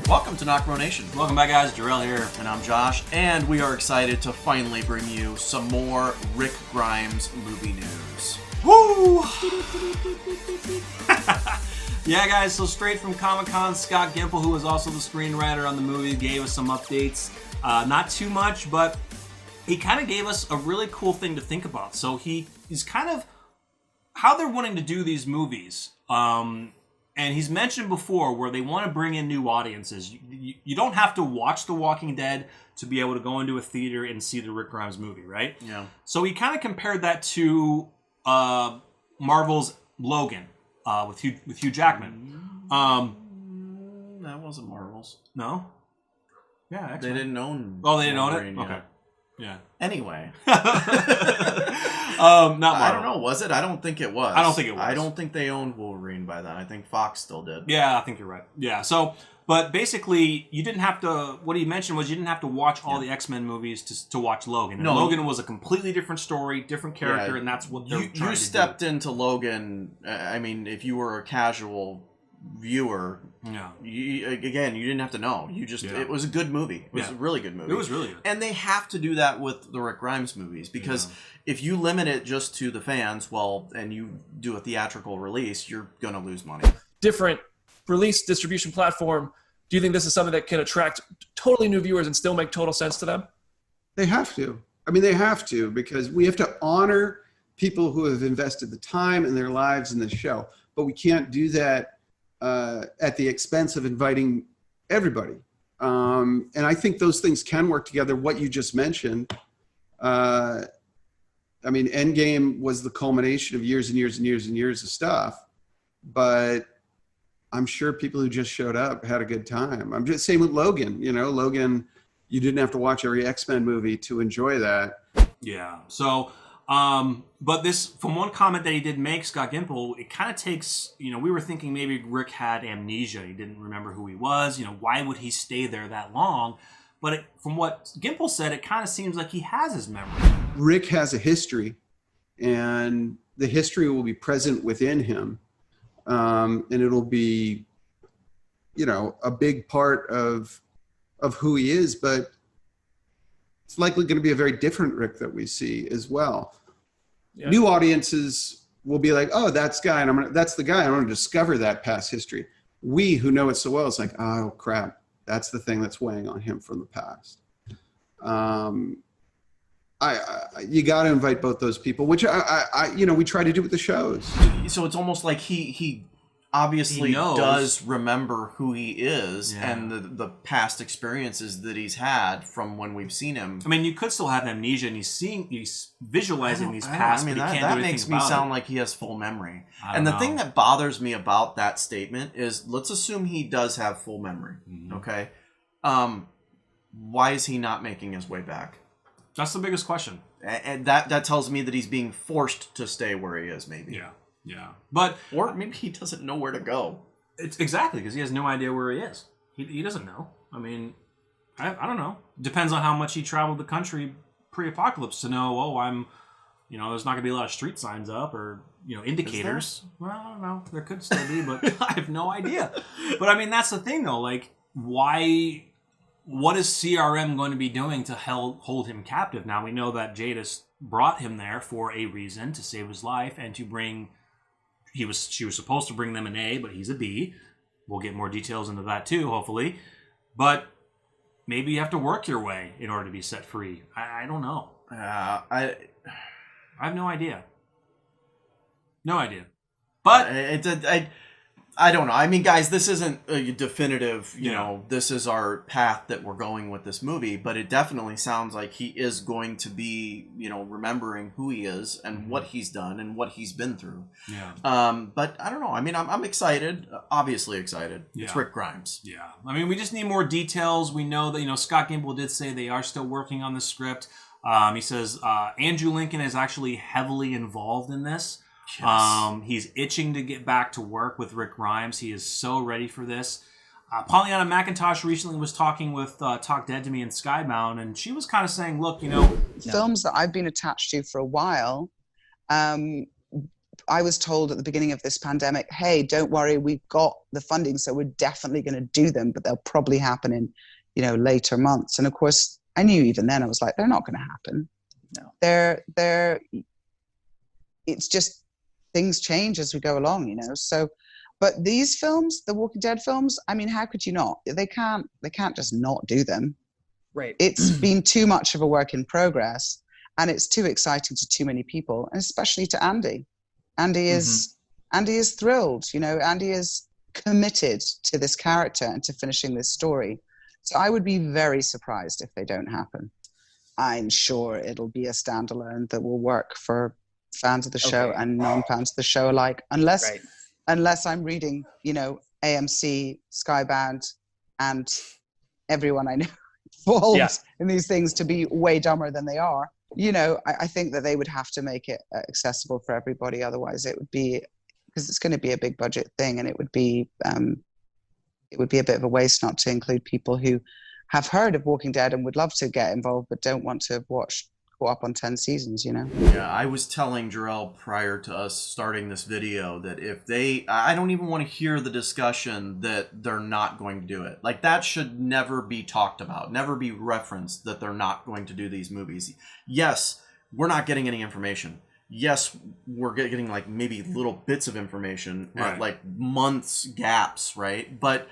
Welcome to NocBro Nation. Welcome back, guys. Jarrell here. And I'm Josh, and we are excited to finally bring you some more Rick Grimes movie news. Woo! Yeah, guys, so straight from Comic-Con, Scott Gimple, who was also the screenwriter on the movie, gave us some updates. Not too much, but he kind of gave us a really cool thing to think about. So he's kind of how they're wanting to do these movies. And he's mentioned before where they want to bring in new audiences. You don't have to watch The Walking Dead to be able to go into a theater and see the Rick Grimes movie, right? Yeah. So he kind of compared that to Marvel's Logan with Hugh Jackman. That wasn't Marvel's. No? Yeah, X-Men. They didn't own. Oh, they didn't own it? Wolverine, Okay. Yeah. Anyway. Not Marvel. I don't know. Was it? I don't think it was. I don't think it was. I don't think they owned Wolverine by then. I think Fox still did. Yeah, I think you're right. Yeah, so, but basically, you didn't have to, what he mentioned was you didn't have to watch all the X-Men movies to watch Logan. And No. Logan was a completely different story, different character, and that's what they're trying to do. You stepped into Logan, I mean, if you were a casual viewer, you didn't have to know. You just, it was a good movie. It was a really good movie. It was really good. And they have to do that with the Rick Grimes movies, because if you limit it just to the fans, and you do a theatrical release, you're going to lose money. Different release distribution platform. Do you think this is something that can attract totally new viewers and still make total sense to them? They have to. I mean, they have to, because we have to honor people who have invested the time and their lives in this show. But we can't do that at the expense of inviting everybody. And I think those things can work together. What you just mentioned, I mean, Endgame was the culmination of years and years and years and years of stuff, but I'm sure people who just showed up had a good time. I'm just saying with Logan, Logan, you didn't have to watch every X-Men movie to enjoy that. Yeah. So, but this, from one comment that he did make, Scott Gimple, it kind of takes, we were thinking maybe Rick had amnesia. He didn't remember who he was. Why would he stay there that long? But from what Gimple said, it kind of seems like he has his memory. Rick has a history, and the history will be present within him. And it'll be, a big part of who he is, but it's likely going to be a very different Rick that we see as well. Yeah. New audiences will be like, oh, that's the guy. I want to discover that past history. We who know it so well, it's like, oh crap, that's the thing that's weighing on him from the past. You got to invite both those people, which we try to do with the shows. So it's almost like he obviously does remember who he is and the past experiences that he's had from when we've seen him. I mean, you could still have amnesia, and he's visualizing these past, but he can't do anything makes me sound like he has full memory. And the thing that bothers me about that statement is, let's assume he does have full memory. Mm-hmm. Okay, why is he not making his way back? That's the biggest question. And that tells me that he's being forced to stay where he is, maybe. Yeah. Or maybe he doesn't know where to go. It's exactly, because he has no idea where he is. He doesn't know. I mean, I don't know. Depends on how much he traveled the country pre-apocalypse to know, I'm, there's not going to be a lot of street signs up or, indicators. Well, I don't know. There could still be, but I have no idea. But I mean, that's the thing though. Like, what is CRM going to be doing to hold him captive? Now, we know that Jadis brought him there for a reason, to save his life and to bring... She was supposed to bring them an A, but he's a B. We'll get more details into that too, hopefully. But maybe you have to work your way in order to be set free. I don't know. I have no idea. No idea. But I don't know. I mean, guys, this isn't a definitive, this is our path that we're going with this movie, but it definitely sounds like he is going to be, remembering who he is and what he's done and what he's been through. Yeah. But I don't know. I mean, I'm excited, obviously excited. Yeah. It's Rick Grimes. Yeah. I mean, we just need more details. We know that, Scott Gimple did say they are still working on the script. He says Andrea Lincoln is actually heavily involved in this. Yes. He's itching to get back to work with Rick Grimes. He is so ready for this. Pollyanna McIntosh recently was talking with Talk Dead to Me and Skybound, and she was kind of saying, look, films that I've been attached to for a while, I was told at the beginning of this pandemic, hey, don't worry, we've got the funding, so we're definitely going to do them, but they'll probably happen in, later months. And of course, I knew even then, I was like, they're not going to happen. No. It's just, things change as we go along, So, but these films, the Walking Dead films, I mean, how could you not? They can't just not do them. Right. It's been too much of a work in progress, and it's too exciting to too many people, and especially to Andy. Andy is thrilled, Andy is committed to this character and to finishing this story. So I would be very surprised if they don't happen. I'm sure it'll be a standalone that will work for fans of the show and non-fans of the show alike, unless I'm reading, AMC, Skybound, and everyone I know falls in these things to be way dumber than they are. I think that they would have to make it accessible for everybody. Otherwise, it would be, because it's going to be a big budget thing, and it would be a bit of a waste not to include people who have heard of Walking Dead and would love to get involved, but don't want to go up on 10 seasons, Yeah, I was telling Jarrell prior to us starting this video that I don't even want to hear the discussion that they're not going to do it. Like, that should never be talked about, never be referenced that they're not going to do these movies. Yes, we're not getting any information. Yes, we're getting like maybe little bits of information at like months gaps, right? But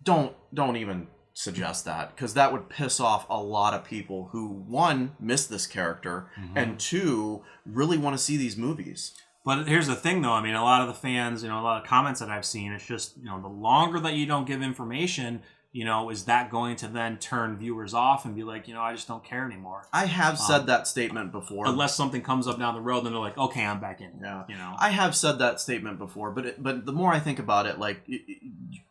don't even suggest that, because that would piss off a lot of people who, one, miss this character, and two, really want to see these movies. But here's the thing, though. I mean, a lot of the fans, a lot of comments that I've seen, it's just, the longer that you don't give information, is that going to then turn viewers off and be like, I just don't care anymore? I have said that statement before. Unless something comes up down the road, then they're like, okay, I'm back in. Yeah. I have said that statement before, but the more I think about it, like,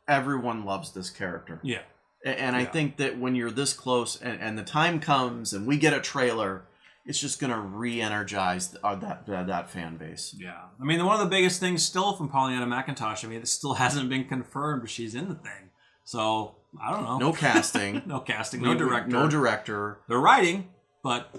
everyone loves this character. Yeah. And I think that when you're this close and the time comes and we get a trailer, it's just going to re-energize that fan base. Yeah. I mean, one of the biggest things still from Pollyanna McIntosh, it still hasn't been confirmed, but she's in the thing. So, I don't know. No casting. No director. No director. They're writing, but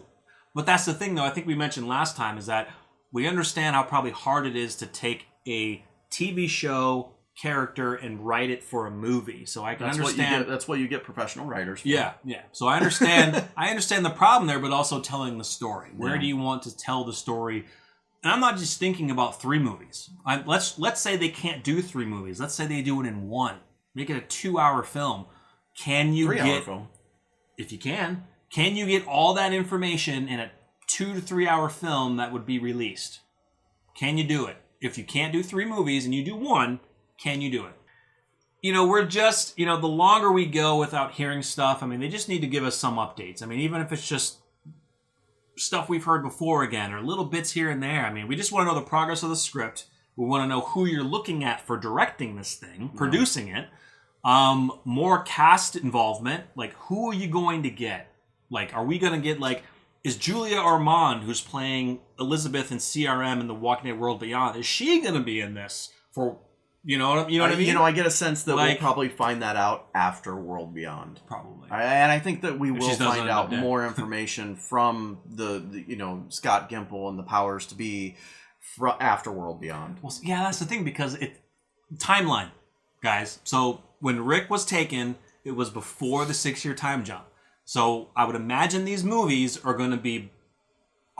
that's the thing, though. I think we mentioned last time is that we understand how probably hard it is to take a TV show character and write it for a movie. So I can understand that's what you get professional writers for. Yeah. So I understand the problem there, but also telling the story. Where do you want to tell the story? And I'm not just thinking about 3 movies. Let's say they can't do 3 movies. Let's say they do it in 1. Make it a 2-hour film. Can you 3-hour film? If you can you get all that information in a 2 to 3 hour film that would be released? Can you do it? If you can't do 3 movies and you do 1, can you do it? We're just, the longer we go without hearing stuff, I mean, they just need to give us some updates. I mean, even if it's just stuff we've heard before again, or little bits here and there. I mean, we just want to know the progress of the script. We want to know who you're looking at for directing this thing, producing it. More cast involvement. Like, who are you going to get? Like, are we going to get, like, is Julia Ormond, who's playing Elizabeth in CRM in The Walking Dead World Beyond, is she going to be in this for... You know what I mean? I get a sense that we'll probably find that out after World Beyond. Probably. And I think that we will find out more information from the Scott Gimple and the powers to be after World Beyond. Well, yeah, that's the thing, because timeline, guys. So when Rick was taken, it was before the 6-year time jump. So I would imagine these movies are going to be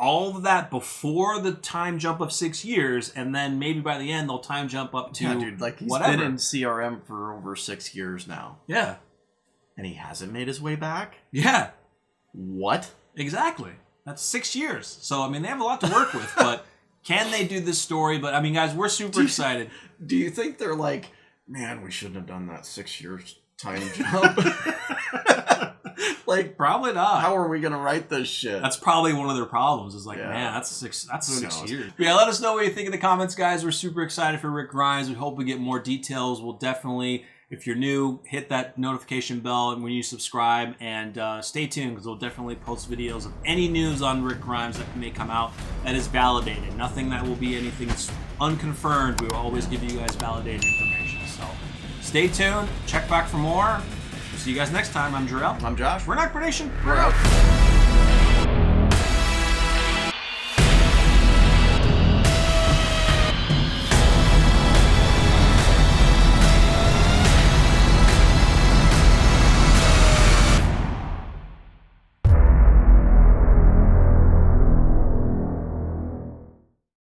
all of that before the time jump of 6 years, and then maybe by the end they'll time jump up to he's whatever. Been in CRM for over 6 years now. Yeah. And he hasn't made his way back? Yeah. What? Exactly. That's 6 years. So, I mean, they have a lot to work with, but can they do this story? But, I mean, guys, we're super excited. Do you think they're like, man, we shouldn't have done that 6 years time jump? Like, probably not. How are we gonna write this shit? That's probably one of their problems. Is like, man, that's 6 years. But yeah, let us know what you think in the comments, guys. We're super excited for Rick Grimes. We hope we get more details. We'll definitely, if you're new, hit that notification bell and when you subscribe, and stay tuned, because we'll definitely post videos of any news on Rick Grimes that may come out that is validated. Nothing that will be anything unconfirmed. We will always give you guys validated information. So stay tuned. Check back for more. See you guys next time. I'm Jarrell. I'm Josh. We're NocBro Nation. We're out.